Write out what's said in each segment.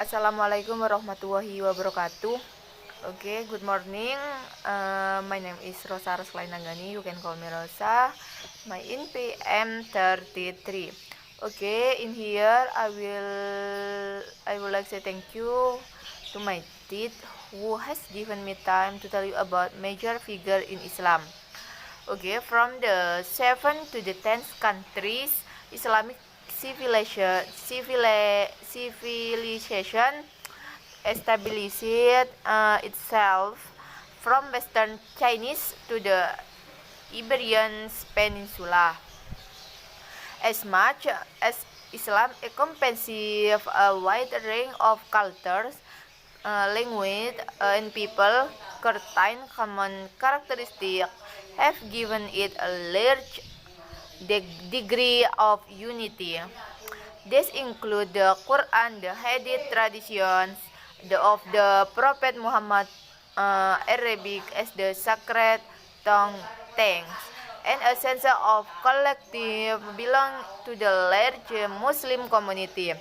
Assalamualaikum warahmatullahi wabarakatuh. Okay, good morning. My name is Rosa Roslainanggani. You can call me Rosa. My NPM 33. Okay, in here I would like to say thank you to my teacher who has given me time to tell you about major figure in Islam. Okay, from the 7 to the 10th countries, Islamic civilization established itself from Western Chinese to the Iberian Peninsula. As much as Islam encompasses a wide range of cultures, language, and people, certain common characteristics have given it a large degree of unity. These include the Quran, the Hadith traditions of the Prophet Muhammad, Arabic as the sacred tongue, and a sense of collective belong to the large Muslim community.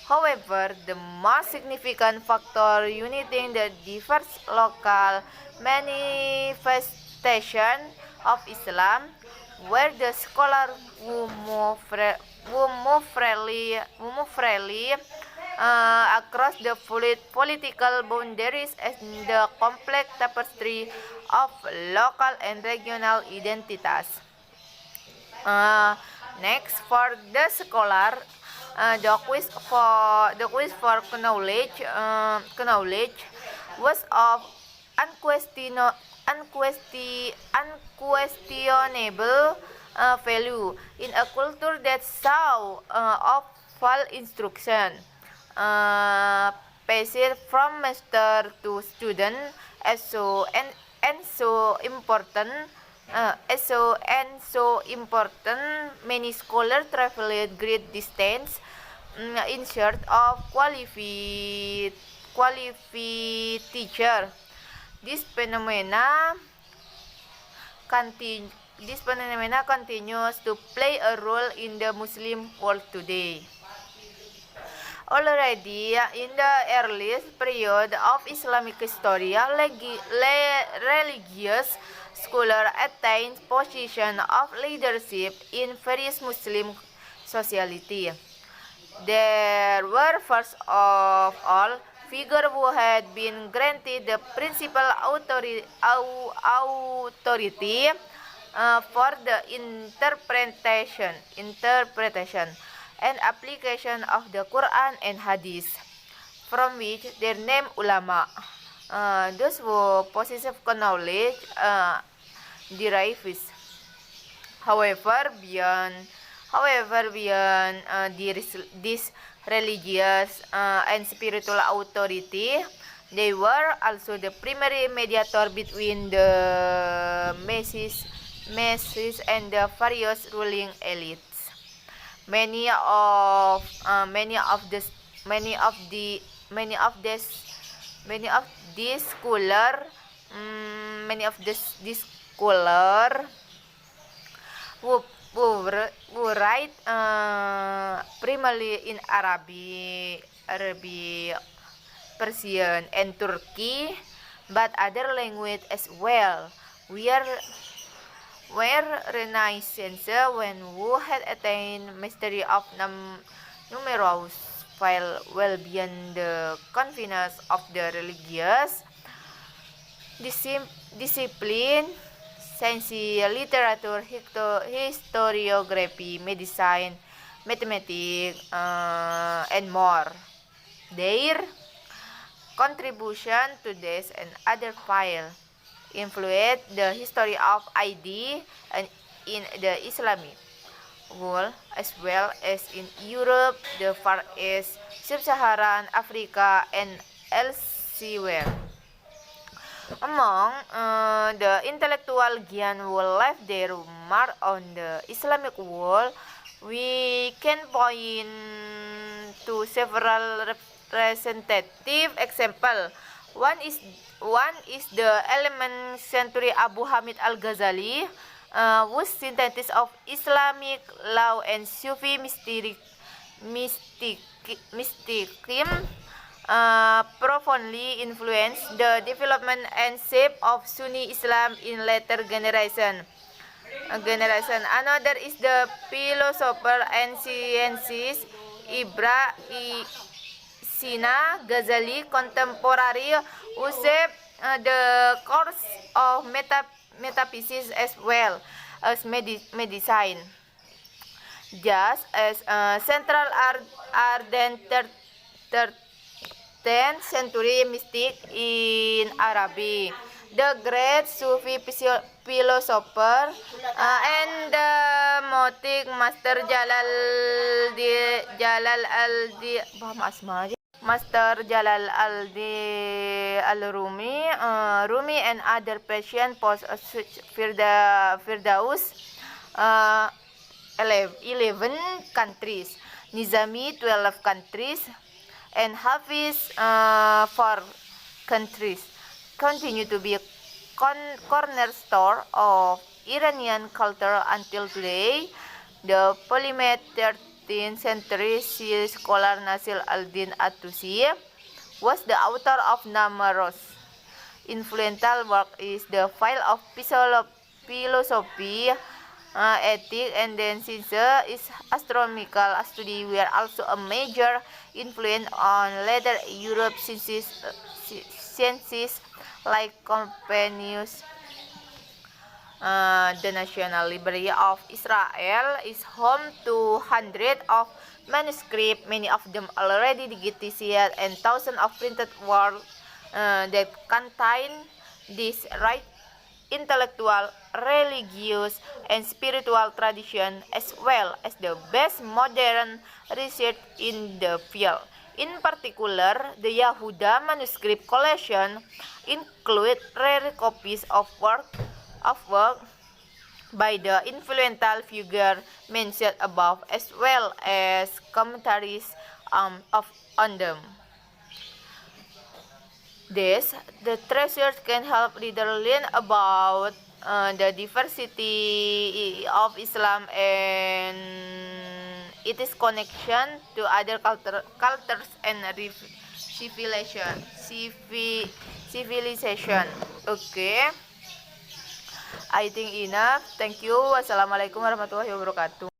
However, the most significant factor uniting the diverse local manifestation of Islam were the scholars who move freely across the political boundaries and the complex tapestry of local and regional identities. Next, for the scholar, the quiz for knowledge was of unquestionable value in a culture that saw of full instruction passed from master to student as so important. Many scholars traveled great distance in search of qualified teacher. This phenomena continues to play a role in the Muslim world today. Already in the earliest period of Islamic history, religious scholars attained position of leadership in various Muslim society. There were first of all figures who had been granted the principal authority for the interpretation and application of the Quran and Hadith, from which their name ulama. Those who possess knowledge derives. However, beyond this religious and spiritual authority, they were also the primary mediator between the masses and the various ruling elites. Many of these scholar who write primarily in Arabic, Persian, and Turkey, but other language as well. Where Renaissance, when who had attained mastery of numerous file well beyond the confines of the religious discipline, science, literature, historiography, medicine, mathematics, and more. Their contribution to this and other files influenced the history of ID and in the Islamic world, as well as in Europe, the Far East, Sub-Saharan Africa, and elsewhere. Among the intellectual giant who left their mark on the Islamic world, we can point to several representative examples. One is the 11th century Abu Hamid al-Ghazali, whose synthesis of Islamic law and Sufi mysticism profoundly influenced the development and shape of Sunni Islam in later generation. Another is the philosopher and scientist Ibn Sina Ghazali, contemporary, who shaped the course of metaphysics as well as medicine. Just as Central Ardent 10th century mystic in Arabic, the great Sufi philosopher and the Motik Master Al-Rumi, Rumi and other Persian poets such Firdaus, 11 countries, Nizami 12 countries, and Hafiz 4 countries, continue to be a cornerstone of Iranian culture until today. The polymath 13th century scholar Nasir al-Din at-Tusi was the author of numerous influential work. Is the field of philosophy, ethics, and then since is astronomical study were also a major influence on later Europe sciences like Copernicus. The National Library of Israel is home to hundreds of manuscripts, many of them already digitized, and thousands of printed works that contain this right intellectual, religious, and spiritual tradition, as well as the best modern research in the field. In particular, the Yehuda manuscript collection include rare copies of work by the influential figure mentioned above, as well as commentaries on them. The treasures can help readers learn about the diversity of Islam and its connection to other cultures and civilization. Okay, I think enough. Thank you. Wassalamualaikum warahmatullahi wabarakatuh.